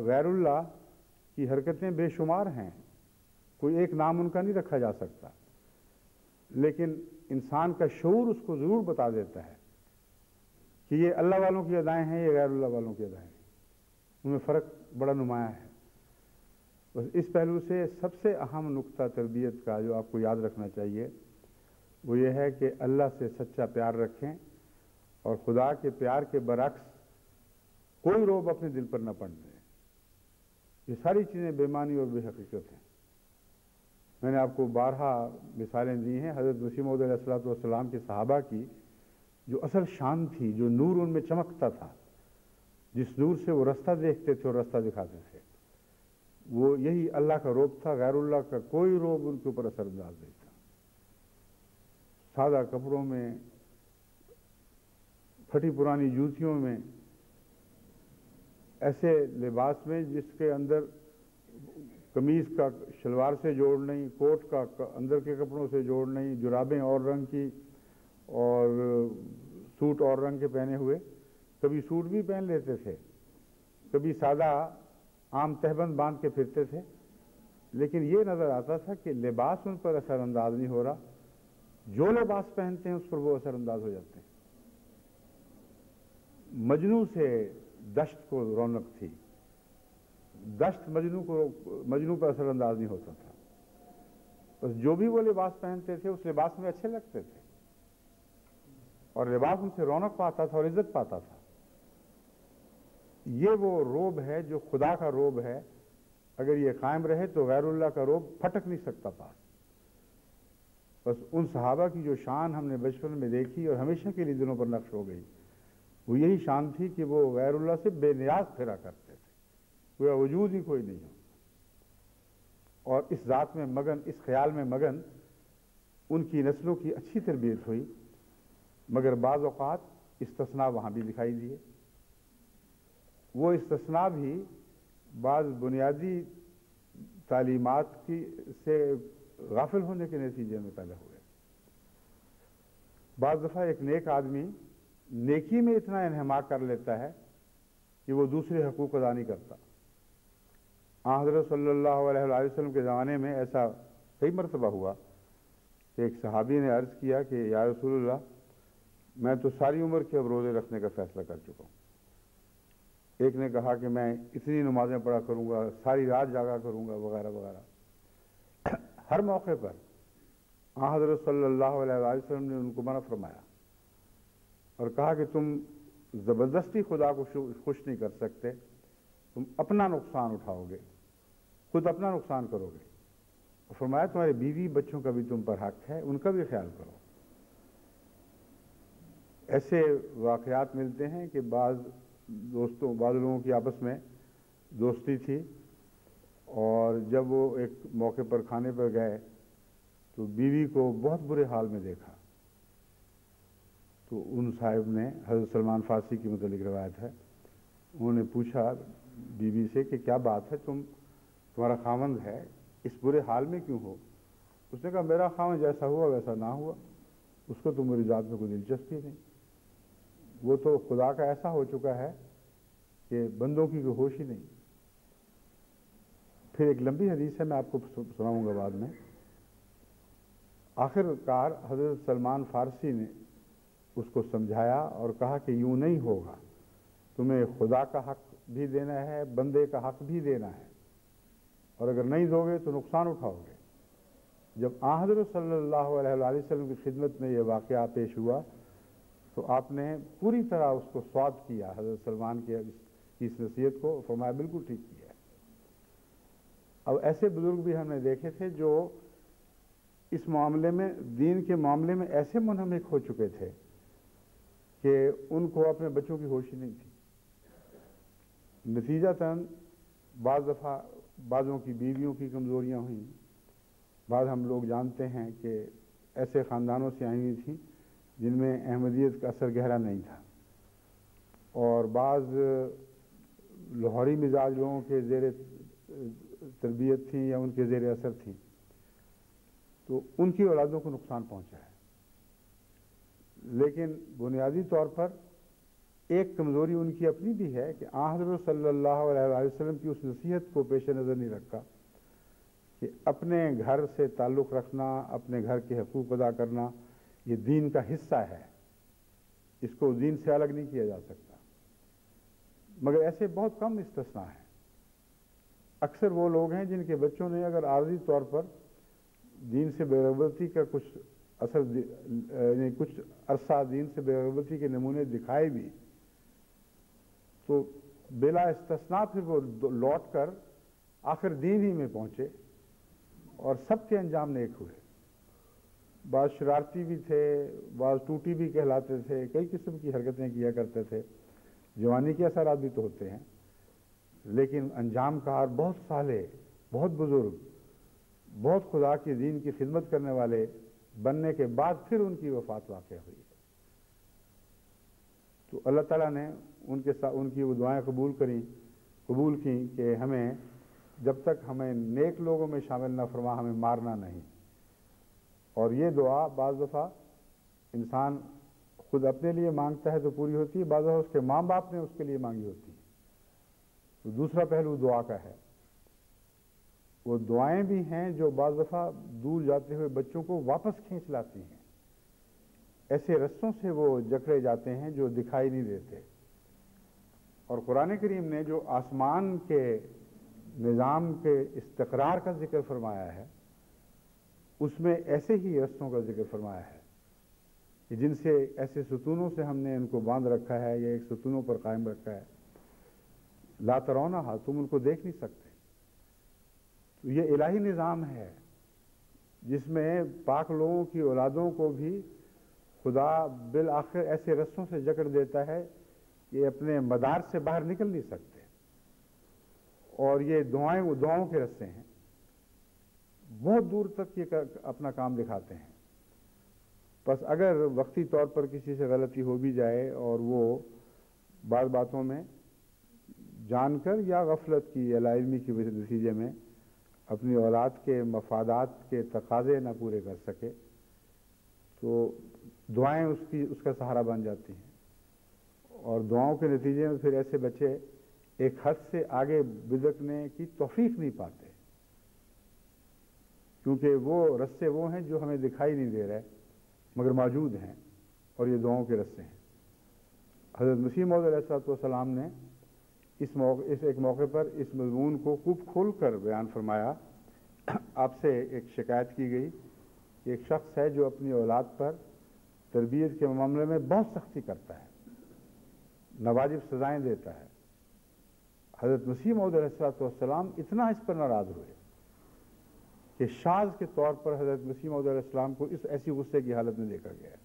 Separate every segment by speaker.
Speaker 1: غیر اللہ کی حرکتیں بے شمار ہیں، کوئی ایک نام ان کا نہیں رکھا جا سکتا، لیکن انسان کا شعور اس کو ضرور بتا دیتا ہے کہ یہ اللہ والوں کی ادائیں ہیں، یہ غیر اللہ والوں کی ادائیں ہیں، ان میں فرق بڑا نمایاں ہے۔ بس اس پہلو سے سب سے اہم نقطہ تربیت کا جو آپ کو یاد رکھنا چاہیے وہ یہ ہے کہ اللہ سے سچا پیار رکھیں اور خدا کے پیار کے برعکس کوئی رعب اپنے دل پر نہ پڑنے دیں۔ یہ ساری چیزیں بے معنی اور بے حقیقت ہیں۔ میں نے آپ کو بارہا مثالیں دی ہیں حضرت مسیح موعود علیہ الصلوۃ والسلام کے صحابہ کی، جو اصل شان تھی، جو نور ان میں چمکتا تھا، جس نور سے وہ رستہ دیکھتے تھے اور رستہ دکھاتے تھے، وہ یہی اللہ کا رعب تھا۔ غیر اللہ کا کوئی رعب ان کے اوپر اثر انداز نہیں تھا۔ سادہ کپڑوں میں، پھٹی پرانی جوتیوں میں، ایسے لباس میں جس کے اندر قمیض کا شلوار سے جوڑ نہیں، کوٹ کا اندر کے کپڑوں سے جوڑ نہیں، جرابیں اور رنگ کی اور سوٹ اور رنگ کے پہنے ہوئے، کبھی سوٹ بھی پہن لیتے تھے، کبھی سادہ عام تہبند باندھ کے پھرتے تھے، لیکن یہ نظر آتا تھا کہ لباس ان پر اثر انداز نہیں ہو رہا، جو لباس پہنتے ہیں اس پر وہ اثر انداز ہو جاتے ہیں۔ مجنوں سے دشت کو رونق تھی، دشت مجنوں پر اثر انداز نہیں ہوتا تھا، بس جو بھی وہ لباس پہنتے تھے اس لباس میں اچھے لگتے تھے اور لباس ان سے رونق پاتا تھا اور عزت پاتا تھا۔ یہ وہ روب ہے جو خدا کا روب ہے، اگر یہ قائم رہے تو غیر اللہ کا روب پھٹک نہیں سکتا پاس۔ بس ان صحابہ کی جو شان ہم نے بچپن میں دیکھی اور ہمیشہ کے لیے دلوں پر نقش ہو گئی، وہ یہی شان تھی کہ وہ غیر اللہ سے بے نیاز پھرا کرتے تھے، کوئی وجود ہی کوئی نہیں ہو، اور اس ذات میں مگن، اس خیال میں مگن۔ ان کی نسلوں کی اچھی تربیت ہوئی، مگر بعض اوقات استثناء وہاں بھی دکھائی دیے۔ وہ استثناء بھی بعض بنیادی تعلیمات سے غافل ہونے کے نتیجے میں پیدا ہوئے۔ بعض دفعہ ایک نیک آدمی نیکی میں اتنا انہماک کر لیتا ہے کہ وہ دوسرے حقوق ادا نہیں کرتا۔ حضرت صلی اللہ علیہ وآلہ وسلم کے زمانے میں ایسا کئی مرتبہ ہوا کہ ایک صحابی نے عرض کیا کہ یا رسول اللہ، میں تو ساری عمر کے اب روزے رکھنے کا فیصلہ کر چکا ہوں۔ ایک نے کہا کہ میں اتنی نمازیں پڑھا کروں گا، ساری رات جاگا کروں گا، وغیرہ وغیرہ۔ ہر موقع پر حضرت صلی اللہ علیہ وآلہ وسلم نے ان کو منع فرمایا اور کہا کہ تم زبردستی خدا کو خوش نہیں کر سکتے، تم اپنا نقصان اٹھاؤ گے، خود اپنا نقصان کرو گے۔ اور فرمایا تمہارے بیوی بچوں کا بھی تم پر حق ہے، ان کا بھی خیال کرو۔ ایسے واقعات ملتے ہیں کہ بعض لوگوں کی آپس میں دوستی تھی، اور جب وہ ایک موقع پر کھانے پر گئے تو بیوی کو بہت برے حال میں دیکھا، تو ان صاحب نے، حضرت سلمان فارسی کی متعلق روایت ہے، انہوں نے پوچھا بیوی سے کہ کیا بات ہے، تمہارا خاوند ہے، اس برے حال میں کیوں ہو؟ اس نے کہا میرا خاوند جیسا ہوا ویسا نہ ہوا، اس کو تو میری ذات میں کوئی دلچسپی نہیں، وہ تو خدا کا ایسا ہو چکا ہے کہ بندوں کی کوئی ہوش ہی نہیں۔ پھر ایک لمبی حدیث ہے، میں آپ کو سناؤں گا بعد میں۔ آخر کار حضرت سلمان فارسی نے اس کو سمجھایا اور کہا کہ یوں نہیں ہوگا، تمہیں خدا کا حق بھی دینا ہے، بندے کا حق بھی دینا ہے، اور اگر نہیں دو گے تو نقصان اٹھاؤ گے۔ جب حضرت صلی اللہ علیہ وآلہ وسلم کی خدمت میں یہ واقعہ پیش ہوا تو آپ نے پوری طرح اس کو سواد کیا، حضرت سلمان کی اس نصیحت کو، فرمایا بالکل ٹھیک کیا ہے۔ اب ایسے بزرگ بھی ہم نے دیکھے تھے جو اس معاملے میں، دین کے معاملے میں ایسے منہمک ہو چکے تھے کہ ان کو اپنے بچوں کی ہوش ہی نہیں تھی۔ نتیجتاً بعض دفعہ بعضوں کی بیویوں کی کمزوریاں ہوئیں، بعض ہم لوگ جانتے ہیں کہ ایسے خاندانوں سے آئی ہوئی تھیں جن میں احمدیت کا اثر گہرا نہیں تھا، اور بعض لاہوری مزاج لوگوں کے زیر تربیت تھیں یا ان کے زیر اثر تھیں، تو ان کی اولادوں کو نقصان پہنچا ہے۔ لیکن بنیادی طور پر ایک کمزوری ان کی اپنی بھی ہے کہ حضرت صلی اللہ علیہ وسلم کی اس نصیحت کو پیش نظر نہیں رکھا کہ اپنے گھر سے تعلق رکھنا، اپنے گھر کے حقوق ادا کرنا یہ دین کا حصہ ہے، اس کو دین سے الگ نہیں کیا جا سکتا۔ مگر ایسے بہت کم استثناء ہیں۔ اکثر وہ لوگ ہیں جن کے بچوں نے اگر عارضی طور پر دین سے بے رغبتی کا کچھ اثر یعنی کچھ عرصہ دین سے بے رغبتی کے نمونے دکھائے بھی تو بلا استثناء پھر وہ لوٹ کر آخر دین ہی میں پہنچے اور سب کے انجام نیک ہوئے۔ بعض شرارتی بھی تھے، بعض ٹوٹی بھی کہلاتے تھے، کئی قسم کی حرکتیں کیا کرتے تھے، جوانی کے اثرات بھی تو ہوتے ہیں، لیکن انجام کار بہت صالح، بہت بزرگ، بہت خدا کے دین کی خدمت کرنے والے بننے کے بعد پھر ان کی وفات واقع ہوئی ہے۔ تو اللہ تعالیٰ نے ان کی وہ دعائیں قبول کیں کہ ہمیں جب تک ہمیں نیک لوگوں میں شامل نہ فرما ہمیں مارنا نہیں۔ اور یہ دعا بعض دفعہ انسان خود اپنے لیے مانگتا ہے تو پوری ہوتی ہے، بعض دفعہ اس کے ماں باپ نے اس کے لیے مانگی ہوتی ہے۔ تو دوسرا پہلو دعا کا ہے، وہ دعائیں بھی ہیں جو بعض دفعہ دور جاتے ہوئے بچوں کو واپس کھینچ لاتی ہیں، ایسے رستوں سے وہ جکڑے جاتے ہیں جو دکھائی نہیں دیتے۔ اور قرآن کریم نے جو آسمان کے نظام کے استقرار کا ذکر فرمایا ہے اس میں ایسے ہی رستوں کا ذکر فرمایا ہے کہ جن سے ایسے ستونوں سے ہم نے ان کو باندھ رکھا ہے یا ایک ستونوں پر قائم رکھا ہے، لا ترونہا، تم ان کو دیکھ نہیں سکتے۔ تو یہ الہی نظام ہے جس میں پاک لوگوں کی اولادوں کو بھی خدا بالآخر ایسے رستوں سے جکڑ دیتا ہے کہ اپنے مدار سے باہر نکل نہیں سکتے، اور یہ دعاؤں کے رستے ہیں، بہت دور تک یہ اپنا کام دکھاتے ہیں۔ بس اگر وقتی طور پر کسی سے غلطی ہو بھی جائے اور وہ بعض باتوں میں جان کر یا غفلت کی یا لا علمی کی نتیجے میں اپنی اولاد کے مفادات کے تقاضے نہ پورے کر سکے تو دعائیں اس کا سہارا بن جاتی ہیں، اور دعاؤں کے نتیجے میں پھر ایسے بچے ایک حد سے آگے بزکنے کی توفیق نہیں پاتے، کیونکہ وہ رستے وہ ہیں جو ہمیں دکھائی نہیں دے رہے مگر موجود ہیں، اور یہ دعاؤں کے رستے ہیں۔ حضرت مسیح موعود علیہ السلام نے اس ایک موقع پر اس مضمون کو خوب کھول کر بیان فرمایا۔ آپ سے ایک شکایت کی گئی کہ ایک شخص ہے جو اپنی اولاد پر تربیت کے معاملے میں بہت سختی کرتا ہے، ناواجب سزائیں دیتا ہے۔ حضرت مسیح موعود علیہ السلام اتنا اس پر ناراض ہوئے کہ شاذ کے طور پر حضرت مسیح موعود علیہ السلام کو اس ایسی غصے کی حالت میں دیکھا گیا۔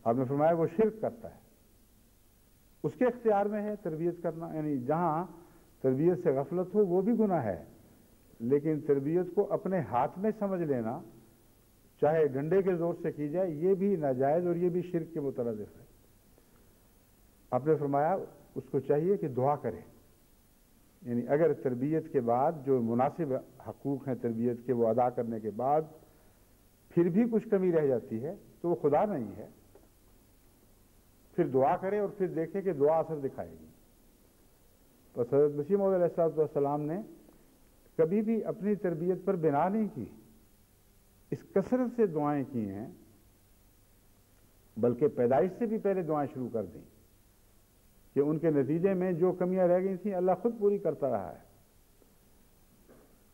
Speaker 1: آپ نے فرمایا وہ شرک کرتا ہے، اس کے اختیار میں ہے تربیت کرنا، یعنی جہاں تربیت سے غفلت ہو وہ بھی گناہ ہے، لیکن تربیت کو اپنے ہاتھ میں سمجھ لینا چاہے ڈنڈے کے زور سے کی جائے یہ بھی ناجائز اور یہ بھی شرک کے مترادف ہے۔ آپ نے فرمایا اس کو چاہیے کہ دعا کرے، یعنی اگر تربیت کے بعد جو مناسب حقوق ہیں تربیت کے وہ ادا کرنے کے بعد پھر بھی کچھ کمی رہ جاتی ہے تو وہ خدا نہیں ہے، پھر دعا کرے اور پھر دیکھے کہ دعا اثر دکھائے گی۔ تو حضرت مسیح موعود علیہ السلام نے کبھی بھی اپنی تربیت پر بنا نہیں کی، اس کثرت سے دعائیں کی ہیں، بلکہ پیدائش سے بھی پہلے دعائیں شروع کر دیں کہ ان کے نتیجے میں جو کمیاں رہ گئی تھیں اللہ خود پوری کرتا رہا ہے۔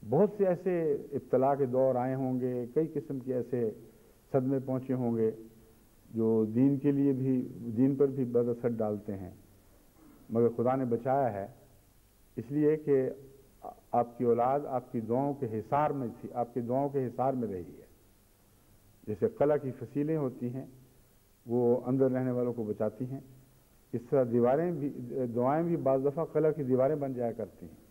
Speaker 1: بہت سے ایسے ابتلا کے دور آئے ہوں گے، کئی قسم کے ایسے صدمے پہنچے ہوں گے جو دین کے لیے بھی دین پر بھی بد اثر ڈالتے ہیں، مگر خدا نے بچایا ہے، اس لیے کہ آپ کی اولاد آپ کی دعاؤں کے حصار میں تھی، آپ کی دعاؤں کے حصار میں رہی ہے۔ جیسے قلعہ کی فصیلیں ہوتی ہیں وہ اندر رہنے والوں کو بچاتی ہیں، اس طرح دعائیں بھی بعض دفعہ قلعہ کی دیواریں بن جایا کرتی ہیں،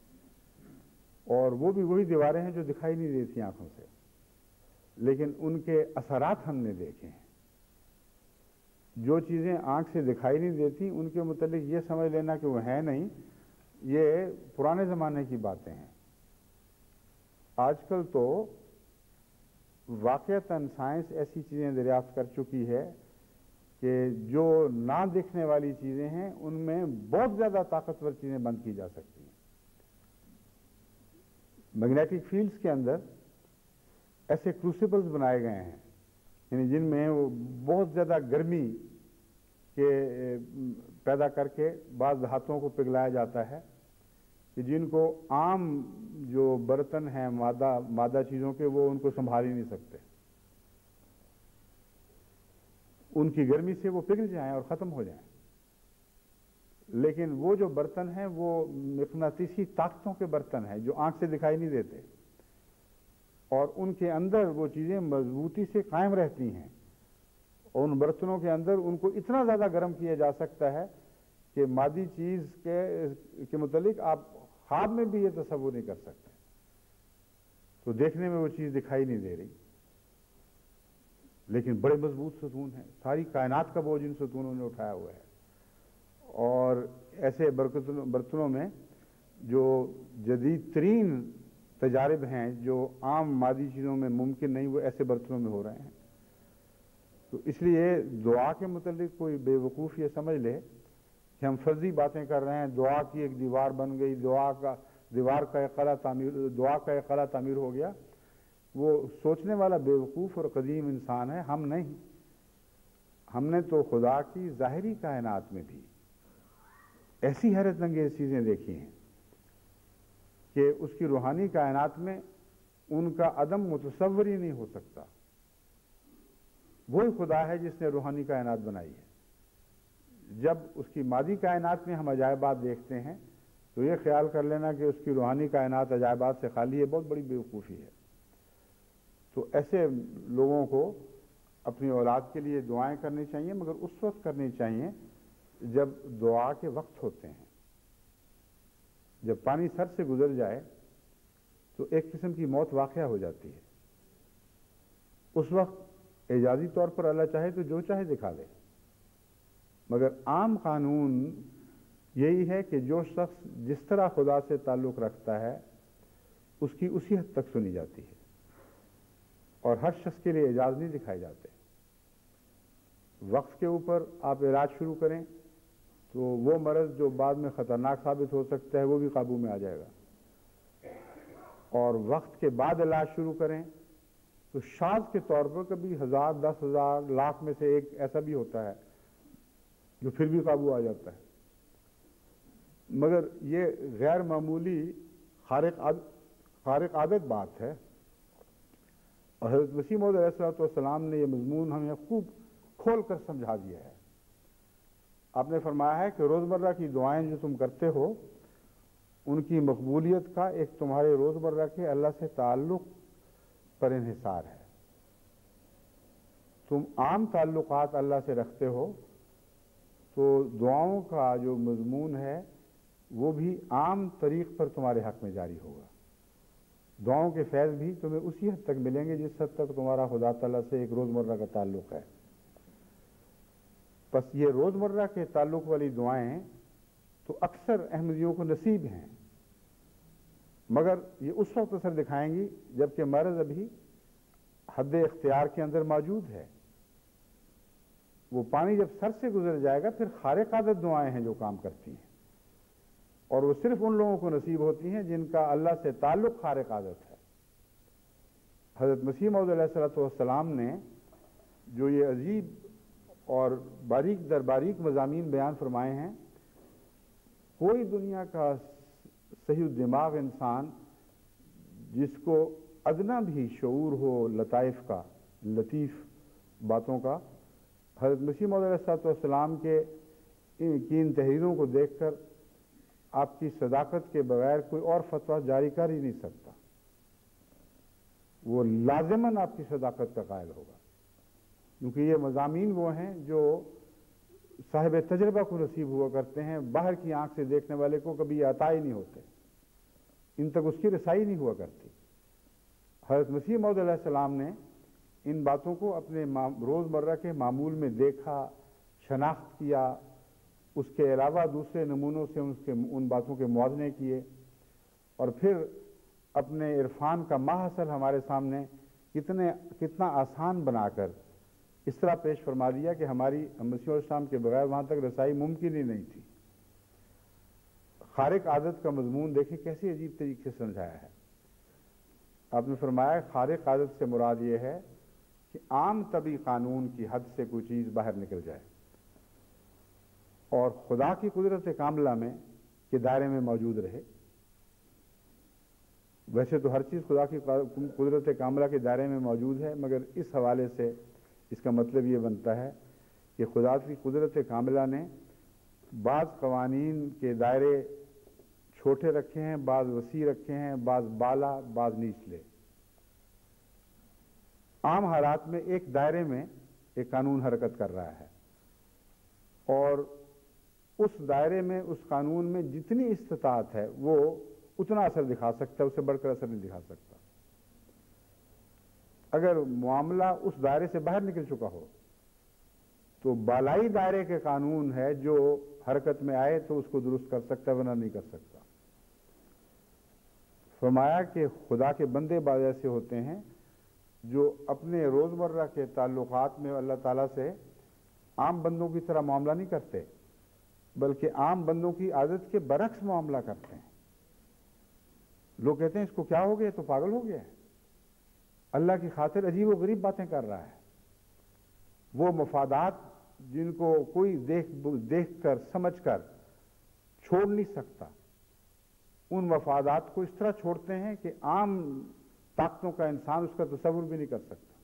Speaker 1: اور وہ بھی وہی دیواریں ہیں جو دکھائی نہیں دیتی آنکھوں سے، لیکن ان کے اثرات ہم نے دیکھے ہیں۔ جو چیزیں آنکھ سے دکھائی نہیں دیتی ان کے متعلق یہ سمجھ لینا کہ وہ ہیں نہیں، یہ پرانے زمانے کی باتیں ہیں۔ آج کل تو واقعتاً سائنس ایسی چیزیں دریافت کر چکی ہے کہ جو نہ دیکھنے والی چیزیں ہیں ان میں بہت زیادہ طاقتور چیزیں بند کی جا سکتی ہیں۔ میگنیٹک فیلڈز کے اندر ایسے کروسیبلز بنائے گئے ہیں، یعنی جن میں وہ بہت زیادہ گرمی کے پیدا کر کے بعض دھاتوں کو پگھلایا جاتا ہے کہ جن کو عام جو برتن ہیں مادہ چیزوں کے وہ ان کو سنبھال ہی نہیں سکتے، ان کی گرمی سے وہ پگھل جائیں اور ختم ہو جائیں۔ لیکن وہ جو برتن ہیں وہ مقناطیسی طاقتوں کے برتن ہیں جو آنکھ سے دکھائی نہیں دیتے، اور ان کے اندر وہ چیزیں مضبوطی سے قائم رہتی ہیں، اور ان برتنوں کے اندر ان کو اتنا زیادہ گرم کیا جا سکتا ہے کہ مادی چیز کے متعلق آپ خواب میں بھی یہ تصور نہیں کر سکتے، تو دیکھنے میں وہ چیز دکھائی نہیں دے رہی، لیکن بڑے مضبوط ستون ہیں، ساری کائنات کا بوجھ ان ستونوں نے اٹھایا ہوا ہے۔ اور ایسے برتنوں میں جو جدید ترین تجارب ہیں جو عام مادی چیزوں میں ممکن نہیں، وہ ایسے برتنوں میں ہو رہے ہیں۔ تو اس لیے دعا کے متعلق کوئی بے وقوف یہ سمجھ لے کہ ہم فرضی باتیں کر رہے ہیں، دعا کی ایک دیوار بن گئی، دعا کا ایک قلعہ تعمیر ہو گیا، وہ سوچنے والا بے وقوف اور قدیم انسان ہے، ہم نہیں۔ ہم نے تو خدا کی ظاہری کائنات میں بھی ایسی حیرت انگیز چیزیں دیکھی ہیں کہ اس کی روحانی کائنات میں ان کا عدم متصور ہی نہیں ہو سکتا۔ وہی خدا ہے جس نے روحانی کائنات بنائی ہے۔ جب اس کی مادی کائنات میں ہم عجائبات دیکھتے ہیں تو یہ خیال کر لینا کہ اس کی روحانی کائنات عجائبات سے خالی ہے، بہت بڑی بیوقوفی ہے۔ تو ایسے لوگوں کو اپنی اولاد کے لیے دعائیں کرنی چاہیے، مگر اس وقت کرنی چاہیے جب دعا کے وقت ہوتے ہیں۔ جب پانی سر سے گزر جائے تو ایک قسم کی موت واقعہ ہو جاتی ہے، اس وقت اعجازی طور پر اللہ چاہے تو جو چاہے دکھا دے، مگر عام قانون یہی ہے کہ جو شخص جس طرح خدا سے تعلق رکھتا ہے اس کی اسی حد تک سنی جاتی ہے، اور ہر شخص کے لیے اعجاز نہیں دکھائے جاتے۔ وقت کے اوپر آپ علاج شروع کریں تو وہ مرض جو بعد میں خطرناک ثابت ہو سکتا ہے وہ بھی قابو میں آ جائے گا، اور وقت کے بعد علاج شروع کریں تو شاذ کے طور پر کبھی 1000 10,000 لاکھ میں سے ایک ایسا بھی ہوتا ہے جو پھر بھی قابو آ جاتا ہے، مگر یہ غیر معمولی خارق عادت بات ہے۔ اور حضرت مسیح موعود علیہ السلام نے یہ مضمون ہمیں خوب کھول کر سمجھا دیا ہے۔ آپ نے فرمایا ہے کہ روزمرہ کی دعائیں جو تم کرتے ہو ان کی مقبولیت کا ایک تمہارے روزمرہ کے اللہ سے تعلق پر انحصار ہے۔ تم عام تعلقات اللہ سے رکھتے ہو تو دعاؤں کا جو مضمون ہے وہ بھی عام طریق پر تمہارے حق میں جاری ہوگا۔ دعاؤں کے فیض بھی تمہیں اسی حد تک ملیں گے جس حد تک تمہارا خدا تعالیٰ سے ایک روزمرہ کا تعلق ہے۔ بس یہ روزمرہ کے تعلق والی دعائیں تو اکثر احمدیوں کو نصیب ہیں، مگر یہ اس وقت اثر دکھائیں گی جبکہ مرض ابھی حد اختیار کے اندر موجود ہے۔ وہ پانی جب سر سے گزر جائے گا پھر خارق عادت دعائیں ہیں جو کام کرتی ہیں، اور وہ صرف ان لوگوں کو نصیب ہوتی ہیں جن کا اللہ سے تعلق خارق عادت ہے۔ حضرت مسیح موعود علیہ السلام نے جو یہ عجیب اور باریک در باریک مضامین بیان فرمائے ہیں، کوئی دنیا کا صحیح دماغ انسان جس کو ادنا بھی شعور ہو لطائف کا، لطیف باتوں کا، حضرت مسیح موعود علیہ السلام کی ان تحریروں کو دیکھ کر آپ کی صداقت کے بغیر کوئی اور فتویٰ جاری کر ہی نہیں سکتا۔ وہ لازماً آپ کی صداقت کا قائل ہوگا، کیونکہ یہ مضامین وہ ہیں جو صاحب تجربہ کو نصیب ہوا کرتے ہیں، باہر کی آنکھ سے دیکھنے والے کو کبھی یہ عطا ہی نہیں ہوتے، ان تک اس کی رسائی نہیں ہوا کرتی۔ حضرت مسیح موعود علیہ السلام نے ان باتوں کو اپنے روزمرہ کے معمول میں دیکھا، شناخت کیا، اس کے علاوہ دوسرے نمونوں سے ان باتوں کے موازنے کیے، اور پھر اپنے عرفان کا ماحصل ہمارے سامنے کتنا آسان بنا کر اس طرح پیش فرما دیا کہ ہماری مسیح علیہ السلام کے بغیر وہاں تک رسائی ممکن ہی نہیں تھی۔ خارق عادت کا مضمون دیکھیں کیسی عجیب طریقے سے سمجھایا ہے۔ آپ نے فرمایا خارق عادت سے مراد یہ ہے کہ عام طبی قانون کی حد سے کوئی چیز باہر نکل جائے اور خدا کی قدرت کاملہ میں کے دائرے میں موجود رہے۔ ویسے تو ہر چیز خدا کی قدرت کاملہ کے دائرے میں موجود ہے، مگر اس حوالے سے اس کا مطلب یہ بنتا ہے کہ خدا کی قدرت کاملہ نے بعض قوانین کے دائرے چھوٹے رکھے ہیں، بعض وسیع رکھے ہیں، بعض بالا، بعض نیچلے۔ عام حالات میں ایک دائرے میں ایک قانون حرکت کر رہا ہے اور اس دائرے میں اس قانون میں جتنی استطاعت ہے وہ اتنا اثر دکھا سکتا ہے، اس سے بڑھ کر اثر نہیں دکھا سکتا۔ اگر معاملہ اس دائرے سے باہر نکل چکا ہو تو بالائی دائرے کے قانون ہے جو حرکت میں آئے تو اس کو درست کر سکتا ہے، ورنہ نہیں کر سکتا۔ فرمایا کہ خدا کے بندے بعض ایسے ہوتے ہیں جو اپنے روزمرہ کے تعلقات میں اللہ تعالیٰ سے عام بندوں کی طرح معاملہ نہیں کرتے، بلکہ عام بندوں کی عادت کے برعکس معاملہ کرتے ہیں۔ لوگ کہتے ہیں اس کو کیا ہو گیا، تو پاگل ہو گیا ہے، اللہ کی خاطر عجیب و غریب باتیں کر رہا ہے۔ وہ مفادات جن کو کوئی دیکھ کر سمجھ کر چھوڑ نہیں سکتا، ان مفادات کو اس طرح چھوڑتے ہیں کہ عام طاقتوں کا انسان اس کا تصور بھی نہیں کر سکتا۔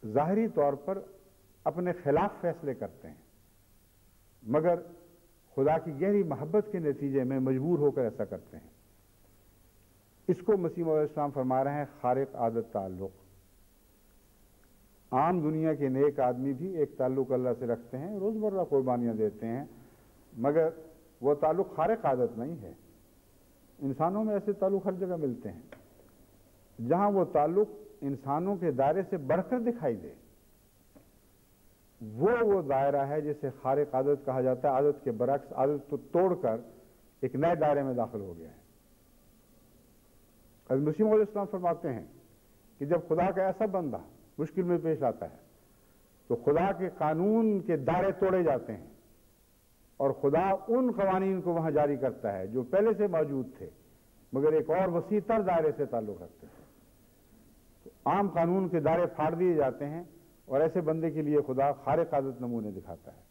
Speaker 1: ظاہری طور پر اپنے خلاف فیصلے کرتے ہیں، مگر خدا کی گہری محبت کے نتیجے میں مجبور ہو کر ایسا کرتے ہیں۔ اس کو مسیح علیہ السلام فرما رہے ہیں خارق عادت تعلق۔ عام دنیا کے نیک آدمی بھی ایک تعلق اللہ سے رکھتے ہیں، روزمرہ قربانیاں دیتے ہیں، مگر وہ تعلق خارق عادت نہیں ہے۔ انسانوں میں ایسے تعلق ہر جگہ ملتے ہیں جہاں وہ تعلق انسانوں کے دائرے سے بڑھ کر دکھائی دے، وہ دائرہ ہے جسے خارق عادت کہا جاتا ہے۔ عادت کے برعکس عادت کو توڑ کر ایک نئے دائرے میں داخل ہو گیا ہے۔ حضرت مسیح علیہ السلام فرماتے ہیں کہ جب خدا کا ایسا بندہ مشکل میں پیش آتا ہے تو خدا کے قانون کے دائرے توڑے جاتے ہیں اور خدا ان قوانین کو وہاں جاری کرتا ہے جو پہلے سے موجود تھے مگر ایک اور وسیع تر دائرے سے تعلق رکھتے تھے۔ تو عام قانون کے دائرے پھاڑ دیے جاتے ہیں اور ایسے بندے کے لیے خدا خارق عادت نمونے دکھاتا ہے۔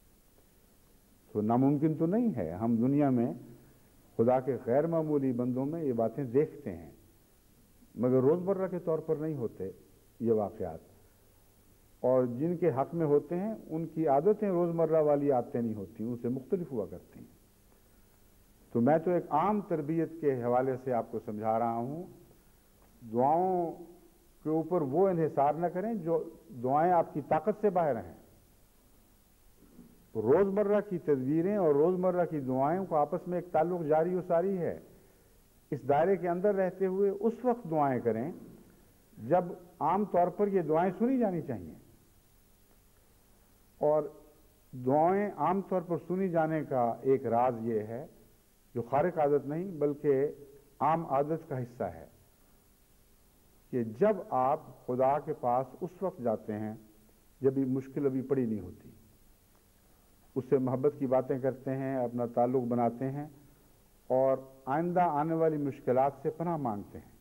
Speaker 1: تو ناممکن تو نہیں ہے، ہم دنیا میں خدا کے غیر معمولی بندوں میں یہ باتیں دیکھتے ہیں، مگر روزمرہ کے طور پر نہیں ہوتے یہ واقعات، اور جن کے حق میں ہوتے ہیں ان کی عادتیں روزمرہ والی عادتیں نہیں ہوتی، ان سے مختلف ہوا کرتی ہیں۔ تو میں تو ایک عام تربیت کے حوالے سے آپ کو سمجھا رہا ہوں، دعاؤں کے اوپر وہ انحصار نہ کریں جو دعائیں آپ کی طاقت سے باہر ہیں۔ روزمرہ کی تدبیریں اور روزمرہ کی دعائیں کو آپس میں ایک تعلق جاری و ساری ہے۔ اس دائرے کے اندر رہتے ہوئے اس وقت دعائیں کریں جب عام طور پر یہ دعائیں سنی جانی چاہیے، اور دعائیں عام طور پر سنی جانے کا ایک راز یہ ہے جو خارق عادت نہیں بلکہ عام عادت کا حصہ ہے کہ جب آپ خدا کے پاس اس وقت جاتے ہیں جب یہ مشکل ابھی پڑی نہیں ہوتی، اس سے محبت کی باتیں کرتے ہیں، اپنا تعلق بناتے ہیں اور آئندہ آنے والی مشکلات سے پناہ مانگتے ہیں،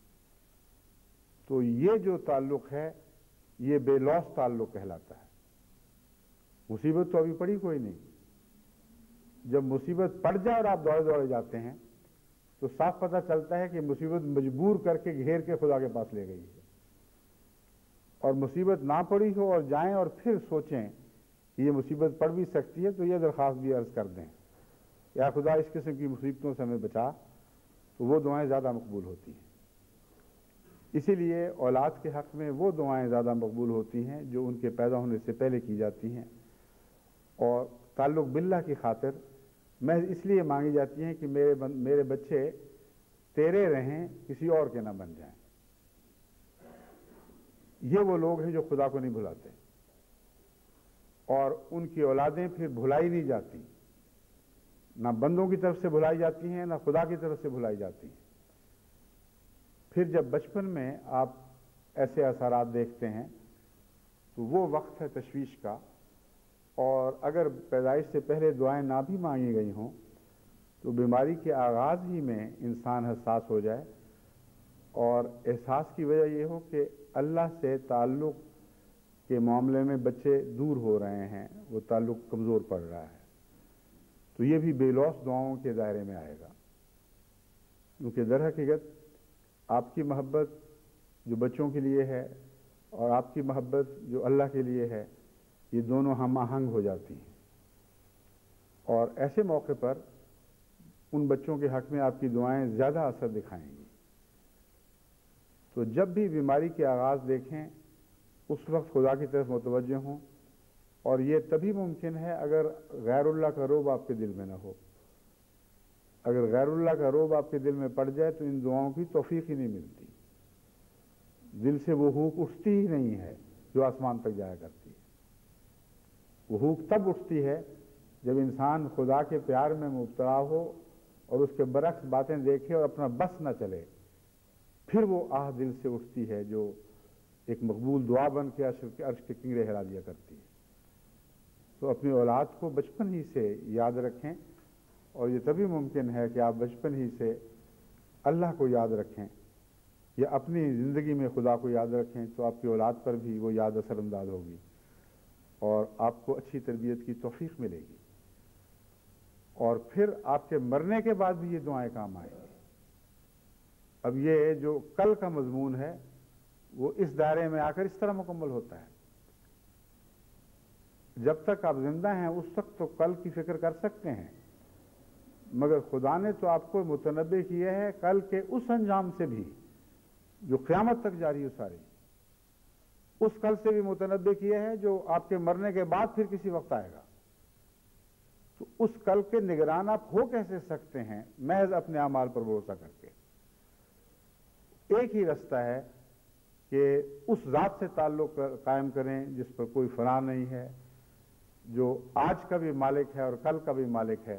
Speaker 1: تو یہ جو تعلق ہے یہ بے لوث تعلق کہلاتا ہے۔ مصیبت تو ابھی پڑی کوئی نہیں، جب مصیبت پڑ جائے اور آپ دوڑے دوڑے جاتے ہیں تو صاف پتہ چلتا ہے کہ مصیبت مجبور کر کے گھیر کے خدا کے پاس لے گئی ہے، اور مصیبت نہ پڑی ہو اور جائیں اور پھر سوچیں کہ یہ مصیبت پڑ بھی سکتی ہے تو یہ درخواست بھی عرض کر دیں، یا خدا اس قسم کی مصیبتوں سے ہمیں بچا، تو وہ دعائیں زیادہ مقبول ہوتی ہیں۔ اسی لیے اولاد کے حق میں وہ دعائیں زیادہ مقبول ہوتی ہیں جو ان کے پیدا ہونے سے پہلے کی جاتی ہیں، اور تعلق باللہ کی خاطر محض اس لیے مانگی جاتی ہیں کہ میرے بچے تیرے رہیں، کسی اور کے نہ بن جائیں۔ یہ وہ لوگ ہیں جو خدا کو نہیں بھلاتے، اور ان کی اولادیں پھر بھلائی نہیں جاتی، نہ بندوں کی طرف سے بھلائی جاتی ہیں نہ خدا کی طرف سے بھلائی جاتی ہیں۔ پھر جب بچپن میں آپ ایسے اثرات دیکھتے ہیں تو وہ وقت ہے تشویش کا، اور اگر پیدائش سے پہلے دعائیں نہ بھی مانگی گئی ہوں تو بیماری کے آغاز ہی میں انسان حساس ہو جائے اور احساس کی وجہ یہ ہو کہ اللہ سے تعلق کے معاملے میں بچے دور ہو رہے ہیں، وہ تعلق کمزور پڑ رہا ہے، تو یہ بھی بے لوث دعاؤں کے دائرے میں آئے گا، کیونکہ در حقیقت آپ کی محبت جو بچوں کے لیے ہے اور آپ کی محبت جو اللہ کے لیے ہے، یہ دونوں ہم آہنگ ہو جاتی ہیں، اور ایسے موقع پر ان بچوں کے حق میں آپ کی دعائیں زیادہ اثر دکھائیں گی۔ تو جب بھی بیماری کے آغاز دیکھیں اس وقت خدا کی طرف متوجہ ہوں، اور یہ تبھی ممکن ہے اگر غیر اللہ کا رعب آپ کے دل میں نہ ہو۔ اگر غیر اللہ کا رعب آپ کے دل میں پڑ جائے تو ان دعاؤں کی توفیق ہی نہیں ملتی، دل سے وہ ہوک اٹھتی ہی نہیں ہے جو آسمان تک جایا کرتی ہے۔ وہ ہوک تب اٹھتی ہے جب انسان خدا کے پیار میں مبتلا ہو اور اس کے برعکس باتیں دیکھے اور اپنا بس نہ چلے، پھر وہ آہ دل سے اٹھتی ہے جو ایک مقبول دعا بن کے عرش کے کنگرے ہلا دیا کرتی ہے۔ تو اپنی اولاد کو بچپن ہی سے یاد رکھیں، اور یہ تبھی ممکن ہے کہ آپ بچپن ہی سے اللہ کو یاد رکھیں یا اپنی زندگی میں خدا کو یاد رکھیں، تو آپ کی اولاد پر بھی وہ یاد اثر انداز ہوگی اور آپ کو اچھی تربیت کی توفیق ملے گی، اور پھر آپ کے مرنے کے بعد بھی یہ دعائیں کام آئیں گی۔ اب یہ جو کل کا مضمون ہے وہ اس دائرے میں آ کر اس طرح مکمل ہوتا ہے، جب تک آپ زندہ ہیں اس وقت تو کل کی فکر کر سکتے ہیں، مگر خدا نے تو آپ کو متنبع کیا ہے کل کے اس انجام سے بھی جو قیامت تک جاری ہو ساری، اس کل سے بھی متنبع کیا ہے جو آپ کے مرنے کے بعد پھر کسی وقت آئے گا۔ تو اس کل کے نگران آپ ہو کیسے سکتے ہیں محض اپنے اعمال پر بھروسہ کر کے؟ ایک ہی رستہ ہے کہ اس ذات سے تعلق قائم کریں جس پر کوئی فنا نہیں ہے، جو آج کا بھی مالک ہے اور کل کا بھی مالک ہے،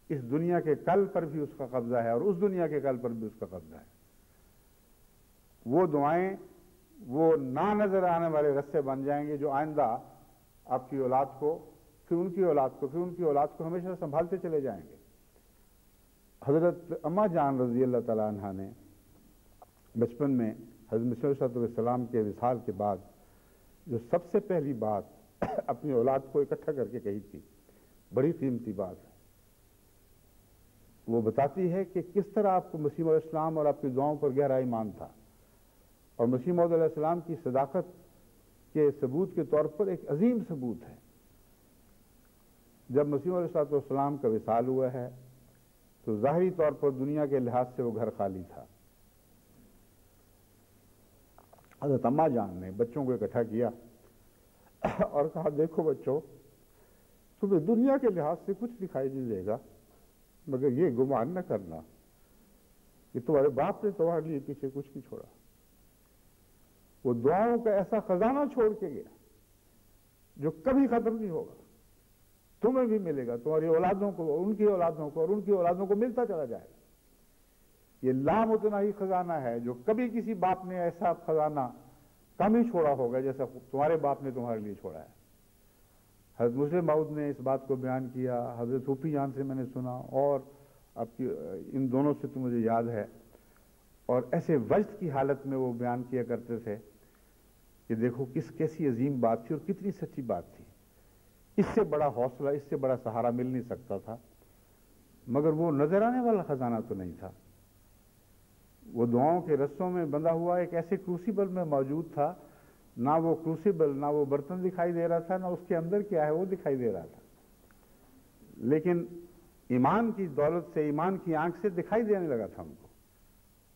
Speaker 1: اس دنیا کے کل پر بھی اس کا قبضہ ہے اور اس دنیا کے کل پر بھی اس کا قبضہ ہے۔ وہ دعائیں وہ نہ نظر آنے والے رستے بن جائیں گے جو آئندہ آپ کی اولاد کو، پھر ان کی اولاد کو، پھر ان کی اولاد کو ہمیشہ سنبھالتے چلے جائیں گے۔ حضرت اماں جان رضی اللہ تعالیٰ عنہ نے بچپن میں حضرت مسیح علیہ السلام کے وصال کے بعد جو سب سے پہلی بات اپنی اولاد کو اکٹھا کر کے کہی تھی، بڑی قیمتی بات ہے۔ وہ بتاتی ہے کہ کس طرح آپ کو مسیح علیہ السلام اور آپ کی دعاؤں پر گہرا ایمان تھا، اور مسیح موعود علیہ السلام کی صداقت کے ثبوت کے طور پر ایک عظیم ثبوت ہے۔ جب مسیح علیہ السلام کا وصال ہوا ہے تو ظاہری طور پر دنیا کے لحاظ سے وہ گھر خالی تھا۔ حضرت اماں جان نے بچوں کو اکٹھا کیا اور کہا، دیکھو بچوں، تمہیں دنیا کے لحاظ سے کچھ دکھائی نہیں دے گا، مگر یہ گمان نہ کرنا کہ تمہارے باپ نے تمہارے لیے پیچھے کچھ نہیں چھوڑا۔ وہ دعاؤں کا ایسا خزانہ چھوڑ کے گیا جو کبھی ختم نہیں ہوگا، تمہیں بھی ملے گا، تمہاری اولادوں کو، ان کی اولادوں کو، اور ان کی اولادوں کو ملتا چلا جائے گا۔ یہ لامتناہی خزانہ ہے جو کبھی کسی باپ نے ایسا خزانہ کم ہی چھوڑا ہوگا جیسا تمہارے باپ نے تمہارے لیے چھوڑا ہے۔ حضرت مسلم موعود نے اس بات کو بیان کیا، حضرت صوفی جان سے میں نے سنا، اور آپ کی ان دونوں سے تو مجھے یاد ہے، اور ایسے وجد کی حالت میں وہ بیان کیا کرتے تھے کہ دیکھو کیسی عظیم بات تھی اور کتنی سچی بات تھی، اس سے بڑا حوصلہ، اس سے بڑا سہارا مل نہیں سکتا تھا، مگر وہ نظر آنے والا خزانہ تو نہیں تھا، وہ دعاؤں کے رسوں میں بندھا ہوا ایک ایسے کروسیبل میں موجود تھا، نہ وہ کروسیبل، نہ وہ برتن دکھائی دے رہا تھا، نہ اس کے اندر کیا ہے وہ دکھائی دے رہا تھا، لیکن ایمان کی دولت سے، ایمان کی آنکھ سے دکھائی دینے لگا تھا ہم کو،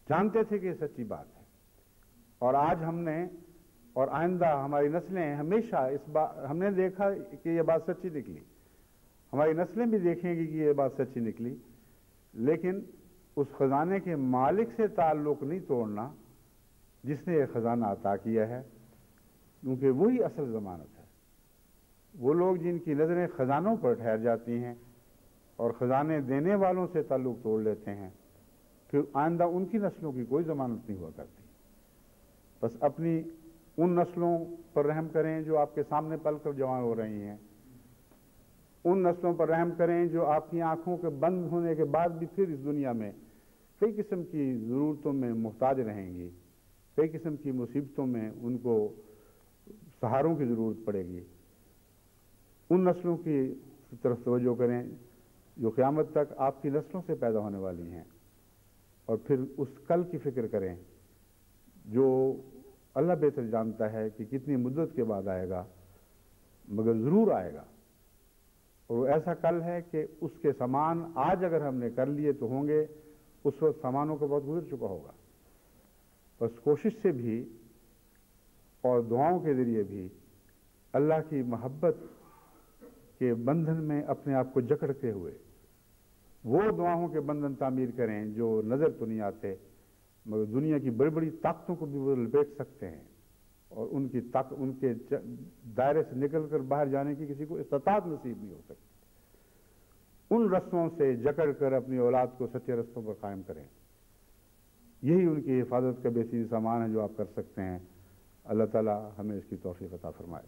Speaker 1: جانتے تھے کہ یہ سچی بات ہے۔ اور آج ہم نے اور آئندہ ہماری نسلیں ہمیشہ ہم نے دیکھا کہ یہ بات سچی نکلی، ہماری نسلیں بھی دیکھیں گی کہ یہ بات سچی نکلی، لیکن اس خزانے کے مالک سے تعلق نہیں توڑنا جس نے یہ خزانہ عطا کیا ہے، کیونکہ وہی اصل ضمانت ہے۔ وہ لوگ جن کی نظریں خزانوں پر ٹھہر جاتی ہیں اور خزانے دینے والوں سے تعلق توڑ لیتے ہیں، پھر آئندہ ان کی نسلوں کی کوئی ضمانت نہیں ہوا کرتی۔ بس اپنی ان نسلوں پر رحم کریں جو آپ کے سامنے پل کر جوان ہو رہی ہیں، ان نسلوں پر رحم کریں جو آپ کی آنکھوں کے بند ہونے کے بعد بھی پھر اس دنیا میں کئی قسم کی ضرورتوں میں محتاج رہیں گی، کئی قسم کی مصیبتوں میں ان کو سہاروں کی ضرورت پڑے گی۔ ان نسلوں کی طرف توجہ کریں جو قیامت تک آپ کی نسلوں سے پیدا ہونے والی ہیں، اور پھر اس کل کی فکر کریں جو اللہ بہتر جانتا ہے کہ کتنی مدت کے بعد آئے گا، مگر ضرور آئے گا، اور وہ ایسا کل ہے کہ اس کے سامان آج اگر ہم نے کر لیے تو ہوں گے، اس وقت سامانوں کا بہت گزر چکا ہوگا۔ بس کوشش سے بھی اور دعاؤں کے ذریعے بھی اللہ کی محبت کے بندھن میں اپنے آپ کو جکڑتے ہوئے وہ دعاؤں کے بندھن تعمیر کریں جو نظر تو نہیں آتے، مگر دنیا کی بڑی بڑی طاقتوں کو بھی وہ لپیٹ سکتے ہیں، اور ان کے دائرے سے نکل کر باہر جانے کی کسی کو استطاعت نصیب نہیں ہو سکتی۔ ان رستوں سے جکڑ کر اپنی اولاد کو سچے رستوں پر قائم کریں، یہی ان کی حفاظت کا بہترین سامان ہے جو آپ کر سکتے ہیں۔ اللہ تعالی ہمیں اس کی توفیق عطا فرمائے۔